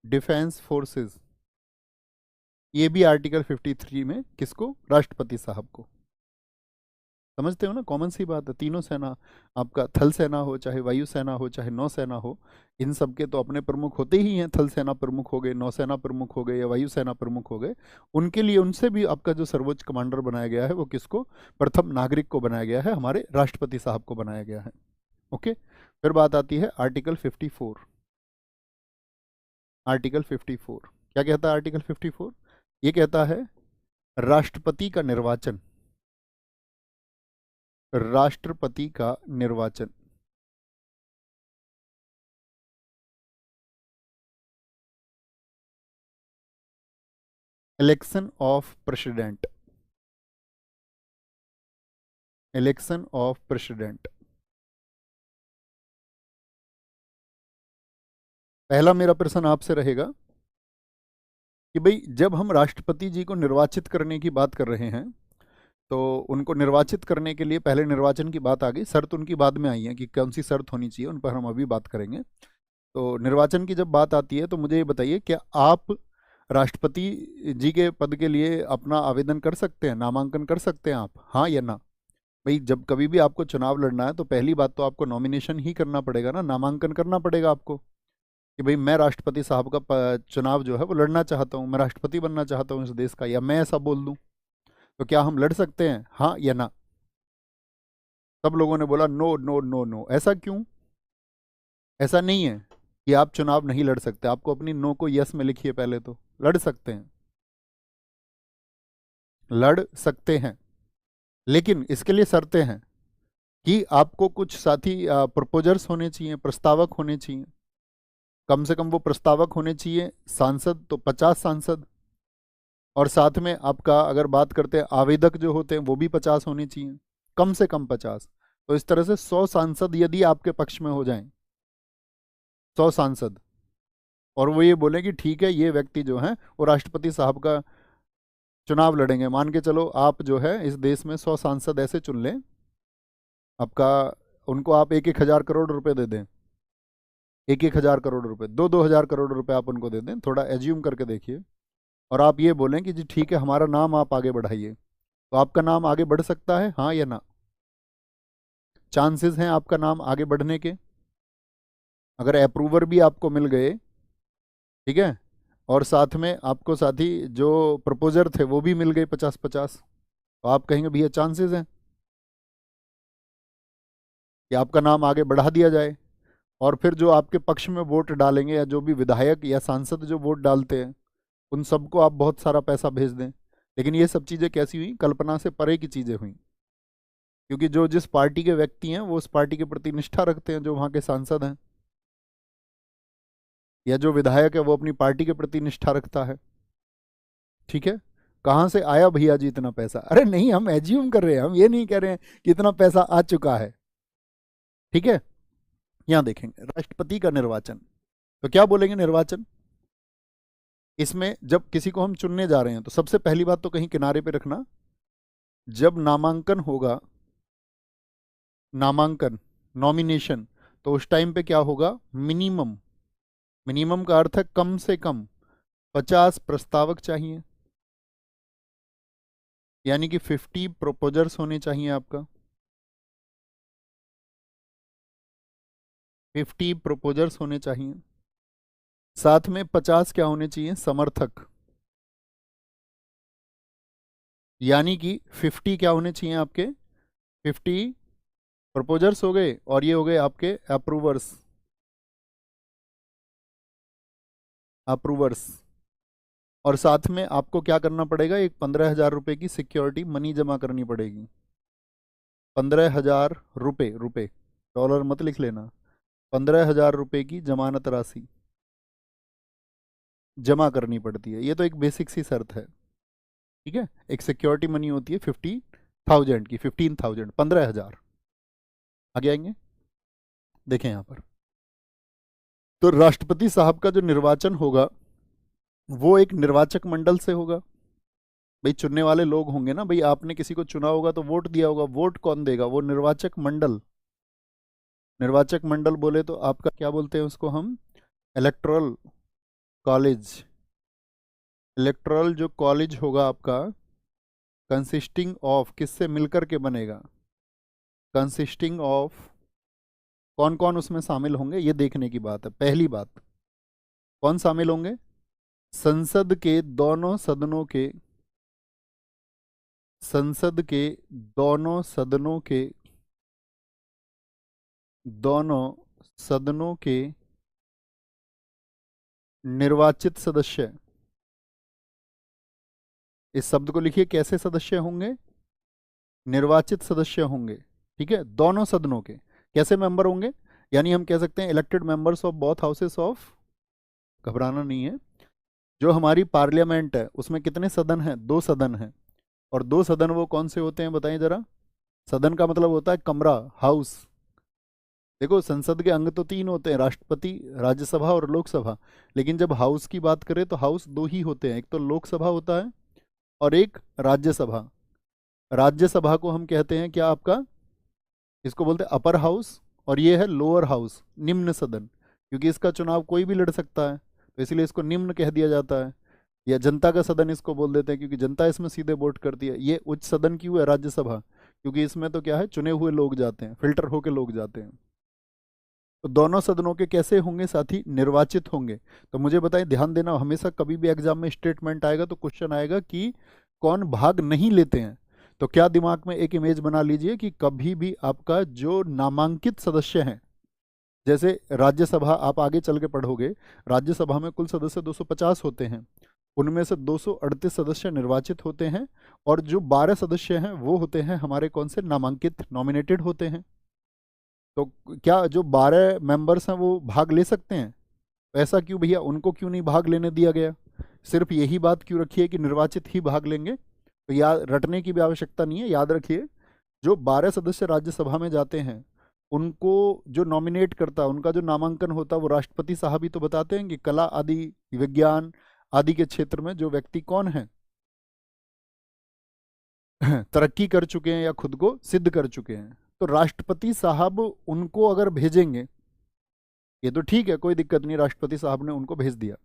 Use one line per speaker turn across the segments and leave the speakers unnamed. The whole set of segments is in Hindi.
डिफेंस फोर्सेस, ये भी आर्टिकल 53 में किसको, राष्ट्रपति साहब को। समझते हो ना, कॉमन सी बात है। तीनों सेना, आपका थल सेना हो चाहे वायु सेना हो चाहे नौसेना हो, इन सब के तो अपने प्रमुख होते ही हैं। थल सेना प्रमुख हो गए, नौसेना प्रमुख हो गए या वायु सेना प्रमुख हो गए, उनके लिए उनसे भी आपका जो सर्वोच्च कमांडर बनाया गया है वो किसको, प्रथम नागरिक को बनाया गया है, हमारे राष्ट्रपति साहब को बनाया गया है। ओके, फिर बात आती है आर्टिकल 54। आर्टिकल 54 क्या कहता है? आर्टिकल 54 ये कहता है राष्ट्रपति का निर्वाचन, राष्ट्रपति का निर्वाचन। Election of president, election of president. पहला मेरा प्रश्न आपसे रहेगा कि भाई जब हम राष्ट्रपति जी को निर्वाचित करने की बात कर रहे हैं, तो उनको निर्वाचित करने के लिए पहले निर्वाचन की बात आ गई, शर्त उनकी बाद में आई है कि कौन सी शर्त होनी चाहिए, उन पर हम अभी बात करेंगे। तो निर्वाचन की जब बात आती है तो मुझे ये बताइए, क्या आप राष्ट्रपति जी के पद के लिए अपना आवेदन कर सकते हैं, नामांकन कर सकते हैं आप, हाँ या ना? भाई जब कभी भी आपको चुनाव लड़ना है तो पहली बात तो आपको नॉमिनेशन ही करना पड़ेगा ना, नामांकन करना पड़ेगा आपको कि भाई मैं राष्ट्रपति साहब का चुनाव जो है वो लड़ना चाहता हूँ, मैं राष्ट्रपति बनना चाहता हूँ इस देश का, या मैं ऐसा बोल दूँ। तो क्या हम लड़ सकते हैं, हाँ या ना? सब लोगों ने बोला नो नो नो नो। ऐसा क्यों? ऐसा नहीं है कि आप चुनाव नहीं लड़ सकते, आपको अपनी नो को यस में लिखिए, पहले तो लड़ सकते हैं, लड़ सकते हैं, लेकिन इसके लिए शर्तें हैं कि आपको कुछ साथी प्रपोजर्स होने चाहिए, प्रस्तावक होने चाहिए। कम से कम वो प्रस्तावक होने चाहिए, सांसद तो 50 सांसद, और साथ में आपका अगर बात करते हैं आवेदक जो होते हैं वो भी 50 होने चाहिए, कम से कम 50। तो इस तरह से 100 सांसद यदि आपके पक्ष में हो जाएं, 100 सांसद, और वो ये बोले कि ठीक है ये व्यक्ति जो है वो राष्ट्रपति साहब का चुनाव लड़ेंगे, मान के चलो आप जो है इस देश में 100 सांसद ऐसे चुन लें आपका, उनको आप 1-1 हज़ार करोड़ रुपए दे दें, 1-1 हज़ार करोड़ रुपए, 2-2 हज़ार करोड़ रुपए आप उनको दे दें, थोड़ा एज्यूम करके देखिए, और आप ये बोलें कि जी ठीक है हमारा नाम आप आगे बढ़ाइए, तो आपका नाम आगे बढ़ सकता है, हाँ या ना? चांसेस हैं आपका नाम आगे बढ़ने के, अगर अप्रूवर भी आपको मिल गए, ठीक है, और साथ में आपको साथी जो प्रपोजर थे वो भी मिल गए 50-50, तो आप कहेंगे भैया चांसेस हैं कि आपका नाम आगे बढ़ा दिया जाए, और फिर जो आपके पक्ष में वोट डालेंगे या जो भी विधायक या सांसद जो वोट डालते हैं उन सबको आप बहुत सारा पैसा भेज दें। लेकिन ये सब चीज़ें कैसी हुई, कल्पना से परे की चीज़ें हुई, क्योंकि जो जिस पार्टी के व्यक्ति हैं वो उस पार्टी के प्रति निष्ठा रखते हैं, जो वहाँ के सांसद हैं या जो विधायक है वो अपनी पार्टी के प्रति निष्ठा रखता है। ठीक है, कहाँ से आया भैया जी इतना पैसा? अरे नहीं, हम एज्यूम कर रहे हैं, हम ये नहीं कह रहे हैं कि इतना पैसा आ चुका है। ठीक है, यहाँ देखेंगे राष्ट्रपति का निर्वाचन, तो क्या बोलेंगे निर्वाचन, इसमें जब किसी को हम चुनने जा रहे हैं तो सबसे पहली बात तो कहीं किनारे पे रखना, जब नामांकन होगा, नामांकन, नॉमिनेशन, तो उस टाइम पे क्या होगा, मिनिमम, मिनिमम का अर्थ है कम से कम 50 प्रस्तावक चाहिए, यानी कि 50 प्रोपोजर्स होने चाहिए आपका, 50 प्रोपोजर्स होने चाहिए, साथ में 50 क्या होने चाहिए, समर्थक, यानी कि 50 क्या होने चाहिए आपके, 50 प्रपोजर्स हो गए और ये हो गए आपके अप्रूवर्स, अप्रूवर्स, और साथ में आपको क्या करना पड़ेगा, एक 15,000 रुपये की सिक्योरिटी मनी जमा करनी पड़ेगी, 15,000 रुपये, रुपये, डॉलर मत लिख लेना, 15,000 रुपये की जमानत राशि जमा करनी पड़ती है। ये तो एक बेसिक सी शर्त है, ठीक है। एक सिक्योरिटी मनी होती है 50,000 की, 15,000, 15,000। आगे आएंगे, देखें यहाँ पर, तो राष्ट्रपति साहब का जो निर्वाचन होगा वो एक निर्वाचक मंडल से होगा। भाई चुनने वाले लोग होंगे ना, भाई आपने किसी को चुना होगा तो वोट दिया होगा, वोट कौन देगा, वो निर्वाचक मंडल। निर्वाचक मंडल बोले तो आपका क्या बोलते हैं उसको हम, इलेक्टोरल कॉलेज, इलेक्टोरल जो कॉलेज होगा आपका, कंसिस्टिंग ऑफ, किससे मिलकर के बनेगा, कंसिस्टिंग ऑफ, कौन कौन उसमें शामिल होंगे ये देखने की बात है। पहली बात, कौन शामिल होंगे, संसद के दोनों सदनों के, संसद के दोनों सदनों के, दोनों सदनों के निर्वाचित सदस्य। इस शब्द को लिखिए, कैसे सदस्य होंगे, निर्वाचित सदस्य होंगे। ठीक है, दोनों सदनों के कैसे मेंबर होंगे, यानी हम कह सकते हैं elected members of both houses of, घबराना नहीं है, जो हमारी पार्लियामेंट है उसमें कितने सदन हैं, दो सदन हैं। और दो सदन वो कौन से होते हैं बताएं जरा। सदन का मतलब होता है कमरा, हाउस। देखो संसद के अंग तो तीन होते हैं, राष्ट्रपति, राज्यसभा और लोकसभा। लेकिन जब हाउस की बात करें तो हाउस दो ही होते हैं, एक तो लोकसभा होता है और एक राज्यसभा। राज्यसभा को हम कहते हैं क्या आपका, इसको बोलते हैं अपर हाउस, और ये है लोअर हाउस, निम्न सदन। क्योंकि इसका चुनाव कोई भी लड़ सकता है तो इसलिए इसको निम्न कह दिया जाता है, या जनता का सदन इसको बोल देते हैं, क्योंकि जनता इसमें सीधे वोट करती है। ये उच्च सदन क्यों है राज्यसभा, क्योंकि इसमें तो क्या है, चुने हुए लोग जाते हैं, फिल्टर होके लोग जाते हैं। तो दोनों सदनों के कैसे होंगे साथी, निर्वाचित होंगे। तो मुझे बताएं, ध्यान देना, हमेशा कभी भी एग्जाम में स्टेटमेंट आएगा तो क्वेश्चन आएगा कि कौन भाग नहीं लेते हैं। तो क्या दिमाग में एक इमेज बना लीजिए कि कभी भी आपका जो नामांकित सदस्य हैं, जैसे राज्यसभा आप आगे चल के पढ़ोगे, राज्यसभा में कुल सदस्य 250 होते हैं, उनमें से 238 सदस्य निर्वाचित होते हैं, और जो 12 सदस्य हैं वो होते हैं हमारे कौन से, नामांकित, नॉमिनेटेड होते हैं। तो क्या जो 12 मेंबर्स हैं वो भाग ले सकते हैं, ऐसा क्यों भैया, उनको क्यों नहीं भाग लेने दिया गया, सिर्फ यही बात क्यों रखी है कि निर्वाचित ही भाग लेंगे। तो याद रटने की भी आवश्यकता नहीं है, याद रखिए जो 12 सदस्य राज्यसभा में जाते हैं उनको जो नॉमिनेट करता है, उनका जो नामांकन होता है, वो राष्ट्रपति साहब ही तो बताते हैं कि कला आदि, विज्ञान आदि के क्षेत्र में जो व्यक्ति कौन है, तरक्की कर चुके हैं या खुद को सिद्ध कर चुके हैं। तो राष्ट्रपति साहब उनको अगर भेजेंगे, ये तो ठीक है, कोई दिक्कत नहीं, राष्ट्रपति साहब ने उनको भेज दिया।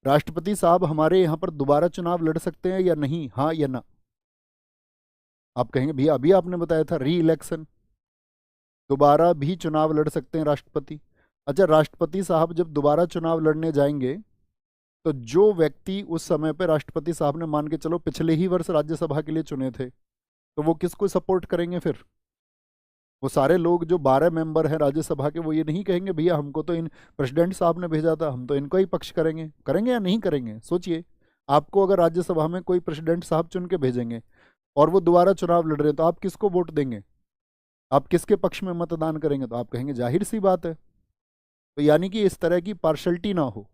राष्ट्रपति साहब हमारे यहाँ पर दोबारा चुनाव लड़ सकते हैं या नहीं, हाँ या ना। आप कहेंगे भैया अभी आपने बताया था री इलेक्शन, दोबारा भी चुनाव लड़ सकते हैं राष्ट्रपति। अच्छा, राष्ट्रपति साहब जब दोबारा चुनाव लड़ने जाएंगे तो जो व्यक्ति उस समय पे राष्ट्रपति साहब ने मान के चलो पिछले ही वर्ष राज्यसभा के लिए चुने थे, तो वो किसको सपोर्ट करेंगे फिर, वो सारे लोग जो 12 मेंबर हैं राज्यसभा के, वो ये नहीं कहेंगे भैया हमको तो इन प्रेसिडेंट साहब ने भेजा था, हम तो इनको ही पक्ष करेंगे। करेंगे या नहीं करेंगे, सोचिए। आपको अगर राज्यसभा में कोई प्रेसिडेंट साहब चुन के भेजेंगे और वो दोबारा चुनाव लड़ रहे हैं, तो आप किसको वोट देंगे, आप किसके पक्ष में मतदान करेंगे, तो आप कहेंगे जाहिर सी बात है। तो यानी कि इस तरह की पार्शलिटी ना हो,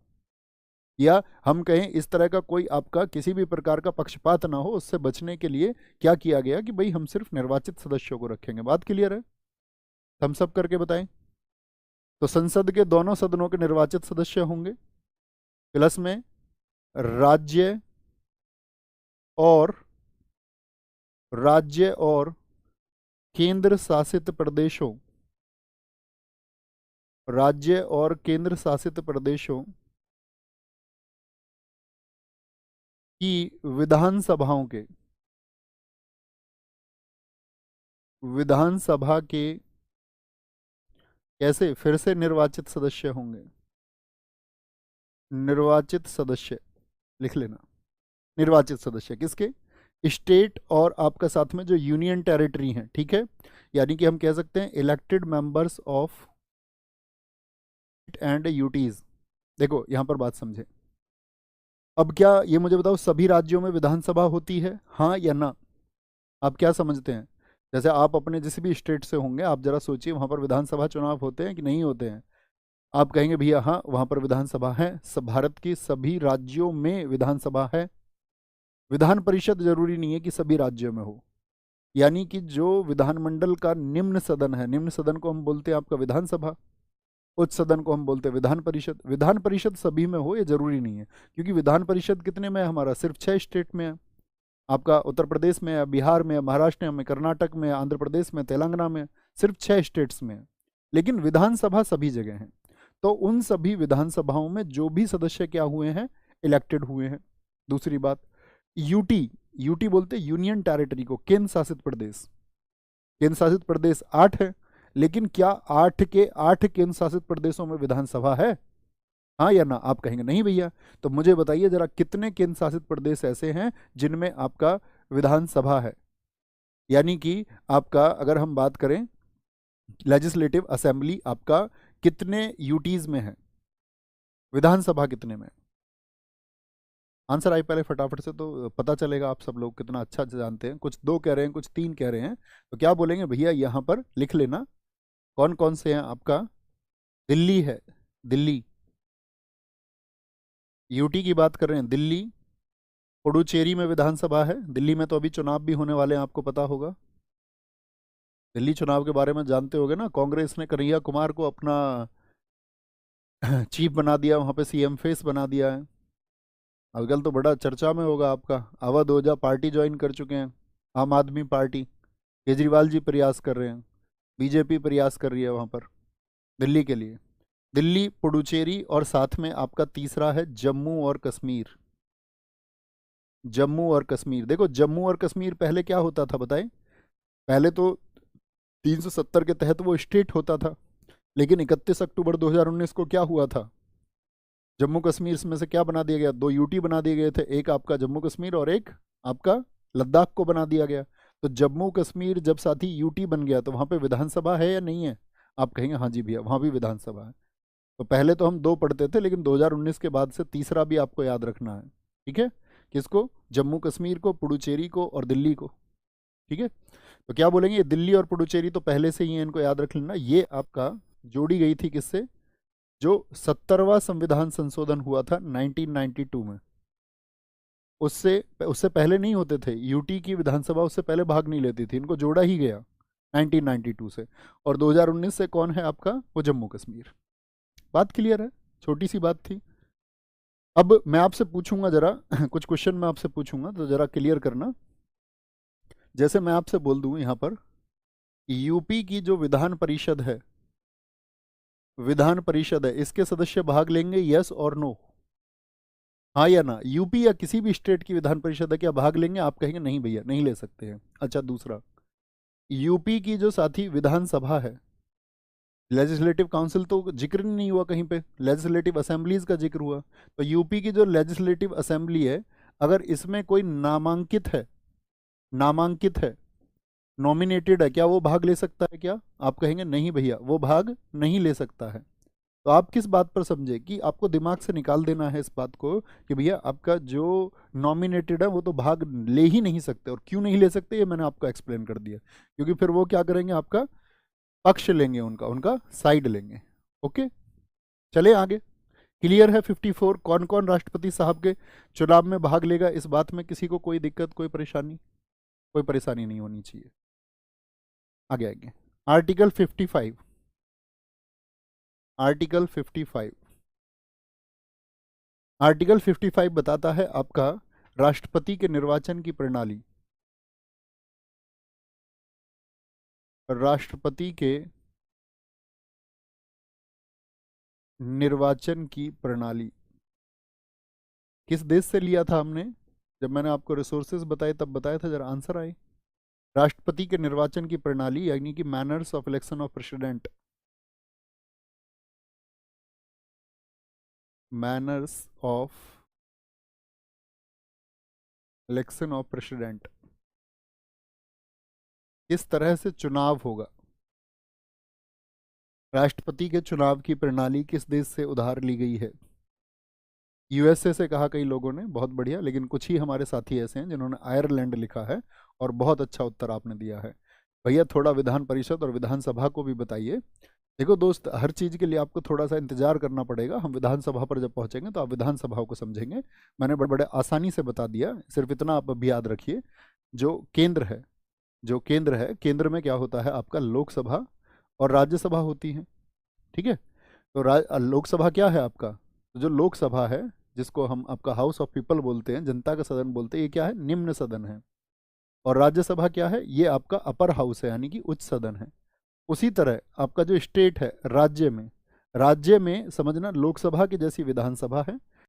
या हम कहें इस तरह का कोई आपका किसी भी प्रकार का पक्षपात ना हो, उससे बचने के लिए क्या किया गया कि भाई हम सिर्फ निर्वाचित सदस्यों को रखेंगे। बात क्लियर है, थम्स अप करके बताएं। तो संसद के दोनों सदनों के निर्वाचित सदस्य होंगे, प्लस में राज्य और केंद्र शासित प्रदेशों, राज्य और केंद्र शासित प्रदेशों की विधानसभा के कैसे फिर से निर्वाचित सदस्य होंगे, निर्वाचित सदस्य लिख लेना, निर्वाचित सदस्य किसके, स्टेट और आपका साथ में जो यूनियन टेरिटरी हैं, ठीक है। यानी कि हम कह सकते हैं elected members of and UTs. देखो यहां पर बात समझे, अब क्या ये मुझे बताओ सभी राज्यों में विधानसभा होती है, हाँ या ना, आप क्या समझते हैं। जैसे आप अपने जिस भी स्टेट से होंगे, आप जरा सोचिए वहां पर विधानसभा चुनाव होते हैं कि नहीं होते हैं। आप कहेंगे भैया हाँ वहां पर विधानसभा है, सब भारत की सभी राज्यों में विधानसभा है। विधान परिषद जरूरी नहीं है कि सभी राज्यों में हो, यानी कि जो विधानमंडल का निम्न सदन है, निम्न सदन को हम बोलते हैं आपका विधानसभा, उच्च सदन को हम बोलते हैं विधान परिषद। विधान परिषद सभी में हो ये जरूरी नहीं है, क्योंकि विधान परिषद कितने में है हमारा, सिर्फ 6 स्टेट में है। आपका उत्तर प्रदेश में है, बिहार में है, महाराष्ट्र में, कर्नाटक में, आंध्र प्रदेश में, तेलंगाना में, सिर्फ 6 स्टेट्स में है। लेकिन विधानसभा सभी जगह है। तो उन सभी विधानसभाओं में जो भी सदस्य क्या हुए हैं, इलेक्टेड हुए हैं। दूसरी बात, यूटी, यूटी बोलते यूनियन टेरिटरी को, केंद्र शासित प्रदेश। केंद्र शासित प्रदेश 8 है, लेकिन क्या 8 के 8 केंद्र शासित प्रदेशों में विधानसभा है? हाँ या ना? आप कहेंगे नहीं भैया। तो मुझे बताइए जरा, कितने केंद्र शासित प्रदेश ऐसे हैं जिनमें आपका विधानसभा है? यानी कि आपका, अगर हम बात करें लेजिस्लेटिव असेंबली आपका कितने यूटीज में है, विधानसभा कितने में? आंसर आई पहले फटाफट से, तो पता चलेगा आप सब लोग कितना अच्छा जानते हैं। कुछ 2 कह रहे हैं, कुछ 3 कह रहे हैं। तो क्या बोलेंगे भैया, यहाँ पर लिख लेना कौन कौन से हैं। आपका दिल्ली है, दिल्ली, यूटी की बात कर रहे हैं, दिल्ली। पुडुचेरी में विधानसभा है। दिल्ली में तो अभी चुनाव भी होने वाले हैं, आपको पता होगा। दिल्ली चुनाव के बारे में जानते होगे ना, कांग्रेस ने कन्हैया कुमार को अपना चीफ बना दिया, वहाँ पे सीएम फेस बना दिया है। आजकल तो बड़ा चर्चा में होगा आपका, अवध ओझा पार्टी ज्वाइन कर चुके हैं, आम आदमी पार्टी। केजरीवाल जी प्रयास कर रहे हैं, बीजेपी प्रयास कर रही है वहाँ पर दिल्ली के लिए। दिल्ली, पुडुचेरी, और साथ में आपका तीसरा है जम्मू और कश्मीर। जम्मू और कश्मीर, देखो जम्मू और कश्मीर पहले क्या होता था बताएं? पहले तो 370 के तहत वो स्टेट होता था, लेकिन 31 अक्टूबर 2019 को क्या हुआ था, जम्मू कश्मीर में से क्या बना दिया गया? 2 यूटी बना दिए गए थे, एक आपका जम्मू कश्मीर और एक आपका लद्दाख को बना दिया गया। तो जम्मू कश्मीर जब साथी यूटी बन गया तो वहाँ पे विधानसभा है या नहीं है? आप कहेंगे हाँ जी भैया, वहाँ भी विधानसभा है। तो पहले तो हम 2 पढ़ते थे, लेकिन 2019 के बाद से तीसरा भी आपको याद रखना है, ठीक है? किसको? जम्मू कश्मीर को, पुडुचेरी को और दिल्ली को, ठीक है? तो क्या बोलेंगे, ये दिल्ली और पुडुचेरी तो पहले से ही है, इनको याद रख लेना। ये आपका जोड़ी गई थी किससे? जो 70वां संविधान संशोधन हुआ था 1992 में, उससे उससे पहले नहीं होते थे। यूटी की विधानसभा उससे पहले भाग नहीं लेती थी, इनको जोड़ा ही गया 1992 से। और 2019 से कौन है आपका? वो जम्मू कश्मीर। बात क्लियर है? छोटी सी बात थी। अब मैं आपसे पूछूंगा जरा कुछ क्वेश्चन मैं आपसे पूछूंगा, तो जरा क्लियर करना। जैसे मैं आपसे बोल दूं यहाँ पर, यूपी की जो विधान परिषद है, विधान परिषद है, इसके सदस्य भाग लेंगे, यस और नो? हाँ या ना? यूपी या किसी भी स्टेट की विधान परिषद है, क्या भाग लेंगे? आप कहेंगे नहीं भैया, नहीं ले सकते हैं। अच्छा, दूसरा, यूपी की जो साथी विधानसभा है, लेजिस्लेटिव काउंसिल तो जिक्र नहीं हुआ कहीं पे, लेजिस्लेटिव असेंबलीज का जिक्र हुआ। तो यूपी की जो लेजिस्लेटिव असेंबली है, अगर इसमें कोई नामांकित है, नामांकित है, नॉमिनेटेड है, क्या वो भाग ले सकता है क्या? आप कहेंगे नहीं भैया, वो भाग नहीं ले सकता है। तो आप किस बात पर समझे कि आपको दिमाग से निकाल देना है इस बात को कि भैया आपका जो नॉमिनेटेड है वो तो भाग ले ही नहीं सकते। और क्यों नहीं ले सकते, ये मैंने आपको एक्सप्लेन कर दिया। क्योंकि फिर वो क्या करेंगे, आपका पक्ष लेंगे, उनका उनका साइड लेंगे। ओके, चले आगे। क्लियर है? 54 कौन कौन राष्ट्रपति साहब के चुनाव में भाग लेगा, इस बात में किसी को कोई दिक्कत, कोई परेशानी? कोई परेशानी नहीं होनी चाहिए। आगे आगे, आर्टिकल 55, आर्टिकल 55, आर्टिकल 55 बताता है आपका राष्ट्रपति के निर्वाचन की प्रणाली। राष्ट्रपति के निर्वाचन की प्रणाली किस देश से लिया था हमने? जब मैंने आपको रिसोर्सेज बताए तब बताया था, जरा आंसर आए। राष्ट्रपति के निर्वाचन की प्रणाली यानी कि manners of election of president, manners of election of president, किस तरह से चुनाव होगा, राष्ट्रपति के चुनाव की प्रणाली किस देश से उधार ली गई है? यूएसए से कहा कई लोगों ने, बहुत बढ़िया, लेकिन कुछ ही हमारे साथी ऐसे हैं जिन्होंने आयरलैंड लिखा है, और बहुत अच्छा उत्तर आपने दिया है। भैया थोड़ा विधान परिषद और विधानसभा को भी बताइए। देखो दोस्त, हर चीज़ के लिए आपको थोड़ा सा इंतजार करना पड़ेगा। हम विधानसभा पर जब पहुंचेंगे तो आप विधानसभा को समझेंगे। मैंने बड़े बड़े आसानी से बता दिया, सिर्फ इतना आप अभी याद रखिए। जो केंद्र है, जो केंद्र है, केंद्र में क्या होता है आपका, लोकसभा और राज्यसभा होती है, ठीक है? तो लोकसभा क्या है आपका? तो जो लोकसभा है, जिसको हम आपका हाउस ऑफ पीपल बोलते हैं, जनता का सदन बोलते हैं, ये क्या है? निम्न सदन है। और राज्यसभा क्या है? ये आपका अपर हाउस है, यानी कि उच्च सदन है। उसी तरह आपका जो स्टेट है, राज्य में, राज्य में समझना लोकसभा की जैसी विधानसभा है,